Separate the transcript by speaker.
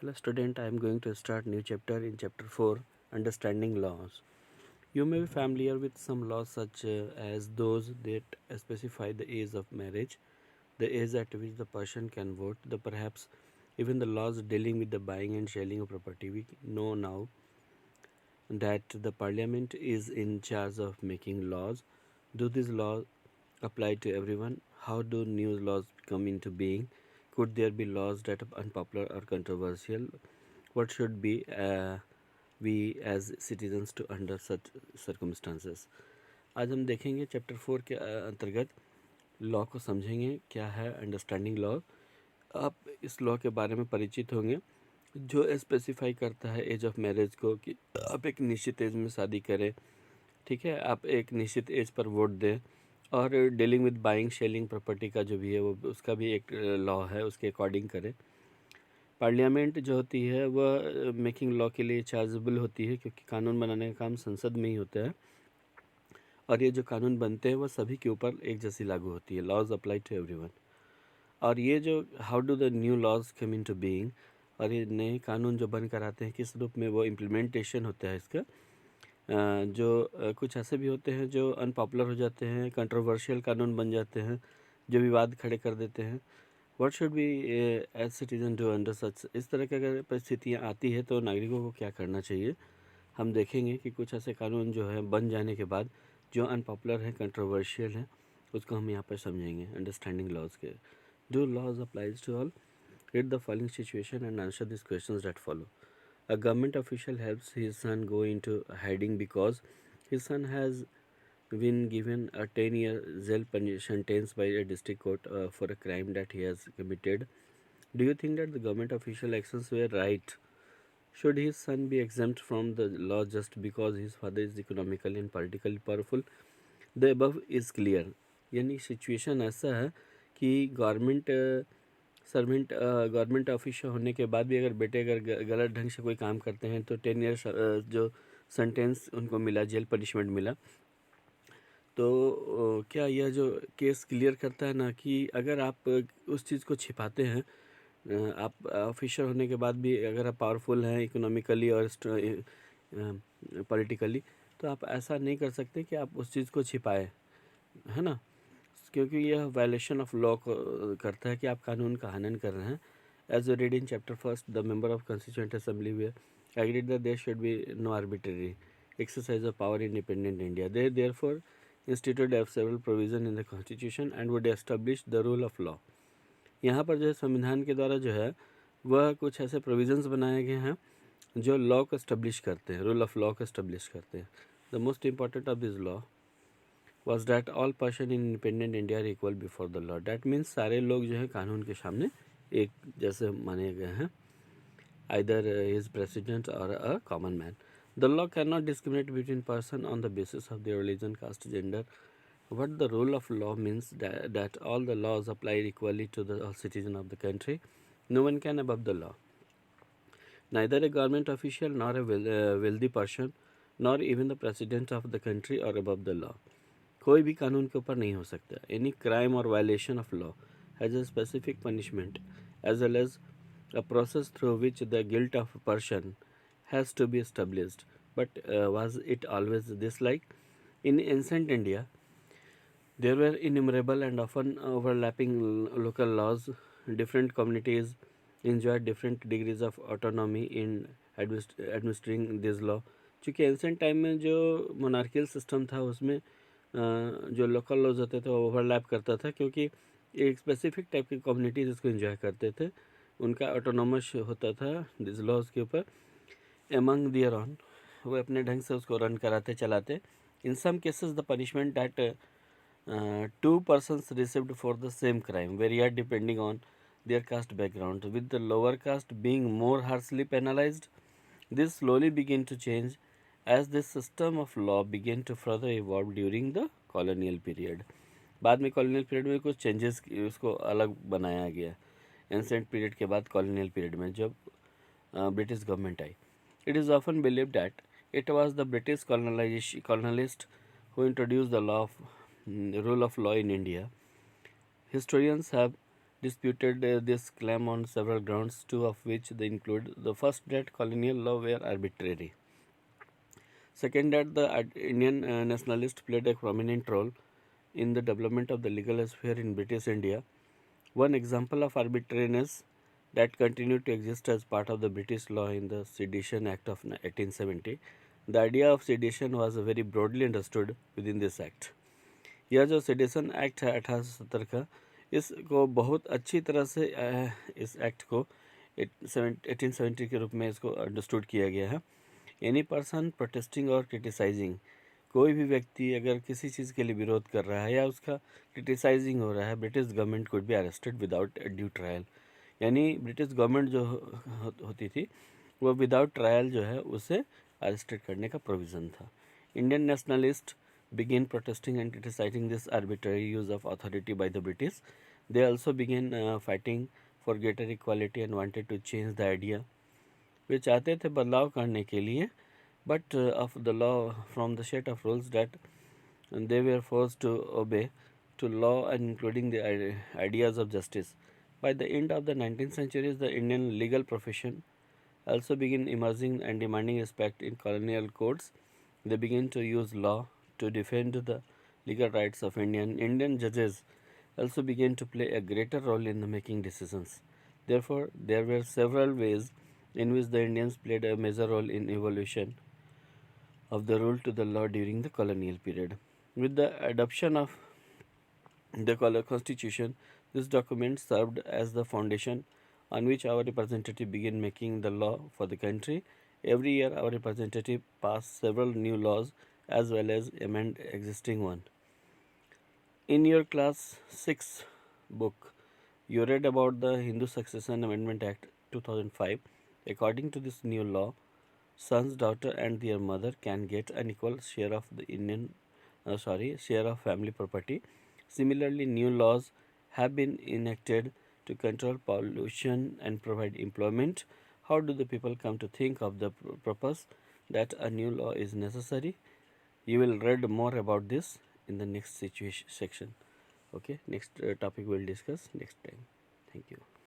Speaker 1: Hello student, I am going to start new chapter in chapter 4, Understanding Laws. You may be familiar with some laws such as those that specify the age of marriage, the age at which the person can vote, the perhaps even the laws dealing with the buying and selling of property. We know now that the parliament is in charge of making laws. Do these laws apply to everyone? How do new laws come into being? Could there be laws that are unpopular or controversial? What should be we as citizens to under such circumstances? आज हम देखेंगे chapter 4 के अंतर्गत law को समझेंगे, क्या है understanding law. आप इस लॉ के बारे में परिचित होंगे जो स्पेसिफाई करता है एज ऑफ मैरिज को, कि आप एक निश्चित एज में शादी करें, ठीक है, आप एक निश्चित एज पर वोट दें, और dealing with buying selling property का जो भी है वो उसका भी एक लॉ है, उसके अकॉर्डिंग करें। पार्लियामेंट जो होती है वह मेकिंग लॉ के लिए चार्जेबल होती है, क्योंकि कानून बनाने का काम संसद में ही होता है, और ये जो कानून बनते हैं वह सभी के ऊपर एक जैसी लागू होती है। Laws apply to everyone. और ये जो how do the new laws come into being, और ये नए कानून जो बन कर आते हैं किस रूप में वो इम्प्लीमेंटेशन होता है इसका। कुछ ऐसे भी होते हैं जो अनपॉपुलर हो जाते हैं, कंट्रोवर्शियल कानून बन जाते हैं, जो विवाद खड़े कर देते हैं। What should be as citizen do under such, इस तरह की अगर परिस्थितियाँ आती है तो नागरिकों को क्या करना चाहिए। हम देखेंगे कि कुछ ऐसे कानून जो है बन जाने के बाद जो अनपॉपुलर हैं, कंट्रोवर्शियल हैं, उसको हम यहाँ पर समझेंगे अंडरस्टैंडिंग लॉज के। Do laws applies to all? Read the following situation and answer these questions that follow. A government official helps his son go into hiding because his son has been given a 10-year jail sentence by a district court for a crime that he has committed. Do you think that the government official actions were right? Should his son be exempt from the law just because his father is economically and politically powerful? The above is clear. यानी situation ऐसा है कि government officer होने के बाद भी अगर बेटे अगर गलत ढंग से कोई काम करते हैं तो 10 ईयर्स जो सेंटेंस उनको मिला, जेल पनिशमेंट मिला। तो क्या यह जो केस क्लियर करता है ना कि अगर आप उस चीज़ को छिपाते हैं, आप ऑफिसर होने के बाद भी अगर आप पावरफुल हैं इकोनॉमिकली और पॉलिटिकली, तो आप ऐसा नहीं कर सकते कि आप उस चीज़ को छिपाए, है ना, क्योंकि यह वायलेशन ऑफ लॉ करता है कि आप कानून का हनन कर रहे हैं। As read in chapter first, the member of constituent assembly they agreed that there should be no arbitrary exercise of power in independent India. They therefore instituted several provision in the constitution and would establish the rule of law. यहाँ पर जो है संविधान के द्वारा जो है वह कुछ ऐसे प्रोविजंस बनाए गए हैं जो लॉ को एस्टेब्लिश करते हैं, रूल ऑफ लॉ को एस्टेब्लिश करते हैं। The most important of this law was that all person in independent India are equal before the law. That means सारे लोग जो है कानून के सामने एक जैसे माने गए हैं, either he is president or a common man. The law cannot discriminate between person on the basis of their religion, caste, gender. What the rule of law means that all the laws apply equally to the all citizen of the country. No one can above the law. Neither a government official nor a wealthy person nor even the president of the country are above the law. कोई भी कानून के ऊपर नहीं हो सकता। Any crime और violation of law has a specific punishment as well as a process through which the guilt of a person has to be established. But was it always this like? In ancient India, there were innumerable and often overlapping local laws. Different communities enjoyed different degrees of autonomy in administering this law. चूँकि ancient time में जो monarchial system था उसमें जो local laws होते थे वो overlap करता था, क्योंकि एक स्पेसिफिक टाइप की कम्युनिटीज़ इसको एंजॉय करते थे, उनका ऑटोनोमस होता था दिस लॉज के ऊपर। एमंग दियर ऑन वो अपने ढंग से उसको रन कराते चलाते। In some cases the punishment that two persons received for the same crime varied depending on their caste background, with the lower caste being more harshly penalized. This slowly began to change as this system of law began to further evolve during the colonial period. बाद में colonial period में कुछ changes उसको अलग बनाया गया, ancient period के बाद कॉलोनियल पीरियड में जब British government I. It is often believe that it was the British colonialist who introduced the rule of law in India. Historians have disputed this claim on several grounds, two of which they include the first that colonial law were arbitrary. Second, that the Indian nationalists played a prominent role in the development of the legal sphere in British India. One example of arbitrariness that continued to exist as part of the British law in the Sedition Act of 1870. The idea of sedition was very broadly understood within this act. यह जो sedition act है 1870 का, इसको बहुत अच्छी तरह से इस एक्ट को 1870 के रूप में इसको अंडरस्टूड किया गया है. एनी पर्सन प्रोटेस्टिंग और क्रिटिसाइजिंग, कोई भी व्यक्ति अगर किसी चीज़ के लिए विरोध कर रहा है या उसका क्रिटिसाइजिंग हो रहा है, British government could be arrested without due trial. यानी ब्रिटिश गवर्नमेंट जो होती थी वो विदाउट ट्रायल जो है उसे अरेस्टेड करने का प्रोविज़न था. Indian nationalist began protesting and criticizing this arbitrary use of authority by the British. They also began fighting for greater equality and wanted to change the idea. वे चाहते थे बदलाव करने के लिए, but of the law from the set of rules that they were forced to obey to law and including the ideas of justice. By the end of the 19th century, the Indian legal profession also began emerging and demanding respect in colonial courts. They began to use law to defend the legal rights of Indian judges also began to play a greater role in the making decisions. Therefore, there were several ways in which the Indians played a major role in evolution of the rule to the law during the colonial period. With the adoption of the Constitution, this document served as the foundation on which our representative began making the law for the country. Every year, our representative passed several new laws as well as amend existing one. In your class 6 book, you read about the Hindu Succession Amendment Act 2005. According to this new law, sons, daughter, and their mother can get an equal share of the share of family property. Similarly, new laws have been enacted to control pollution and provide employment. How do the people come to think of the purpose that a new law is necessary? You will read more about this in the next section. Okay, next topic we'll discuss next time. Thank you.